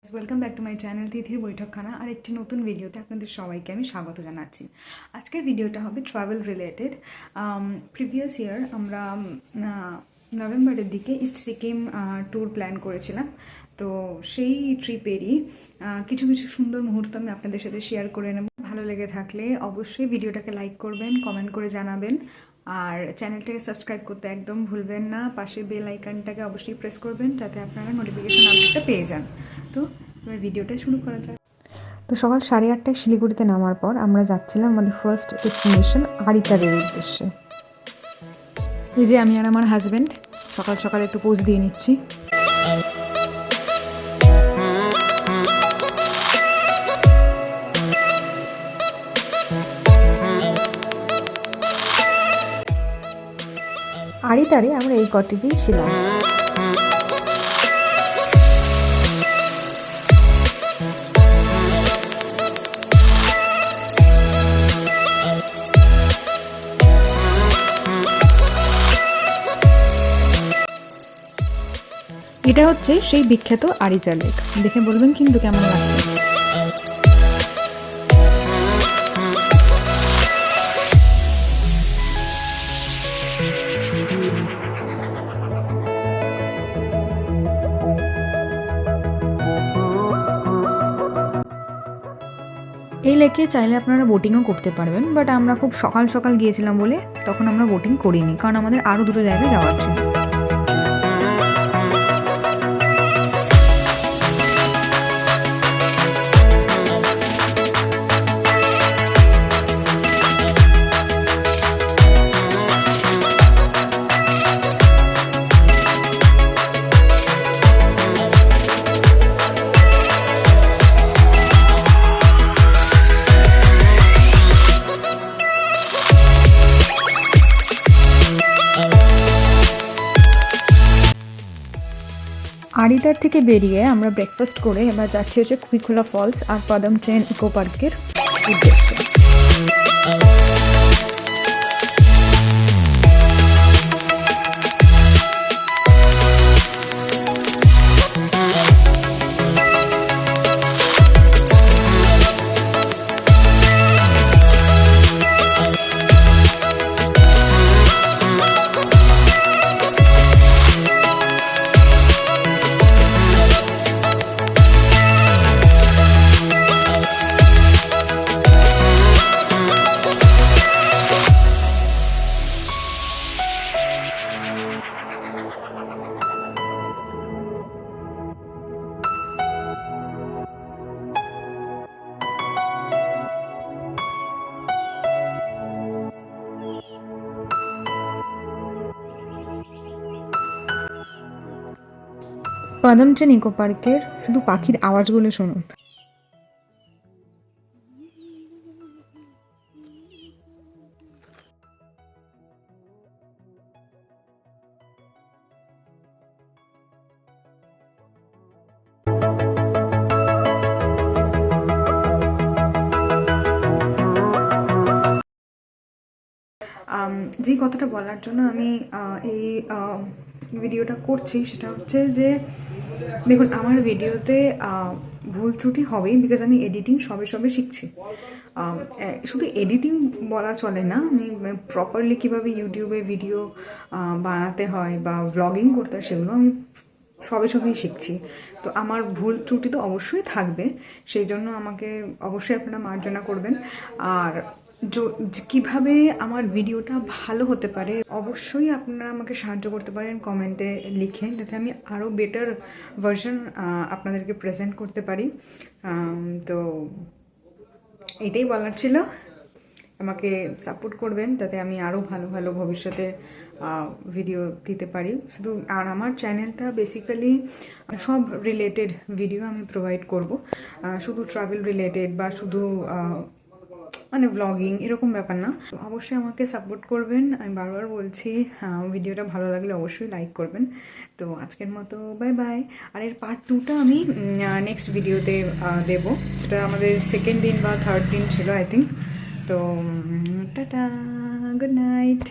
Welcome back to my channel তিথির বৈঠকখানা আর একটি নতুন ভিডিওতে আপনাদের সবাইকে আমি স্বাগত জানাচ্ছি। আজকের ভিডিওটা হবে ট্রাভেল রিলেটেড। প্রিভিয়াস ইয়ার আমরা নভেম্বরের দিকে ইস্ট সিকিম ট্যুর প্ল্যান করেছিলাম। তো সেই ট্রিপেরই কিছু কিছু সুন্দর মুহূর্ত আমি আপনাদের সাথে শেয়ার করে নেব। ভালো লেগে থাকলে অবশ্যই ভিডিওটাকে লাইক করবেন, কমেন্ট করে জানাবেন, আর চ্যানেলটাকে সাবস্ক্রাইব করতে একদম ভুলবেন না। পাশে বেল আইকনটাকে অবশ্যই প্রেস করবেন যাতে আপনারা নোটিফিকেশন আপডেটটা পেয়ে যান। তো এবার ভিডিওটা শুরু করা যাক। তো সকাল 8:30টায় শিলিগুড়িতে নামার পর আমরা যাচ্ছিলাম আমাদের ফার্স্ট ডেস্টিনেশন আরিতারের উদ্দেশ্যে। এই যে আমি আর আমার হাজব্যান্ড সকাল সকাল একটু পোজ দিয়ে নিচ্ছি। আরিতারে আমরা এই কটেজেই ছিলাম। এটা হচ্ছে সেই বিখ্যাত আরিচা লেক। দেখে বলবেন কিন্তু কেমন লাগছে। এই লেকে চাইলে আপনারা বোটিংও করতে পারবেন, বাট আমরা খুব সকাল সকাল গিয়েছিলাম বলে তখন আমরা বোটিং করিনি, কারণ আমাদের আরও দুটো জায়গায় যাওয়ার ছিল। আরিতার থেকে বেরিয়ে আমরা ব্রেকফাস্ট করে এবার যাচ্ছি হচ্ছে কুইখোলা ফলস আর পদম ট্রেন ইকো পার্কের উদ্দেশ্যে। পদম ট্রেন ইকো পার্কের শুধু পাখির আওয়াজগুলো শুনুন। যে কথাটা বলার জন্য আমি এই ভিডিওটা করছি সেটা হচ্ছে যে দেখুন, আমার ভিডিওতে ভুল ত্রুটি হবেই, বিকজ আমি এডিটিং সবে সবে শিখছি। শুধু এডিটিং বলা চলে না, আমি প্রপারলি কীভাবে ইউটিউবে ভিডিও বানাতে হয় বা ভ্লগিং করতে হয় সেগুলো আমি সবে সবেই শিখছি। তো আমার ভুল ত্রুটি তো অবশ্যই থাকবে, সেই জন্য আমাকে অবশ্যই আপনারা মার্জনা করবেন। আর কিভাবে আমার ভিডিওটা ভালো হতে পারে অবশ্যই আপনারা আমাকে সাহায্য করতে পারেন কমেন্টে লিখে, যাতে আমি আরও বেটার ভার্সন আপনাদেরকে প্রেজেন্ট করতে পারি। তো এটাই বলার ছিল। আমাকে সাপোর্ট করবেন যাতে আমি আরও ভালো ভালো ভবিষ্যতে ভিডিও দিতে পারি। শুধু আর আমার চ্যানেলটা বেসিক্যালি সব রিলেটেড ভিডিও আমি প্রোভাইড করব, শুধু ট্রাভেল রিলেটেড বা শুধু মানে ব্লগিং এরকম ব্যাপার না। অবশ্যই আমাকে সাপোর্ট করবেন। আমি বারবার বলছি, ভিডিওটা ভালো লাগলে অবশ্যই লাইক করবেন। তো আজকের মতো বাই বাই। আর এর পার্ট 2টা আমি নেক্সট ভিডিওতে দেবো, সেটা আমাদের সেকেন্ড দিন বা থার্ড দিন ছিল আই থিঙ্ক। তো টাটা, গুড নাইট।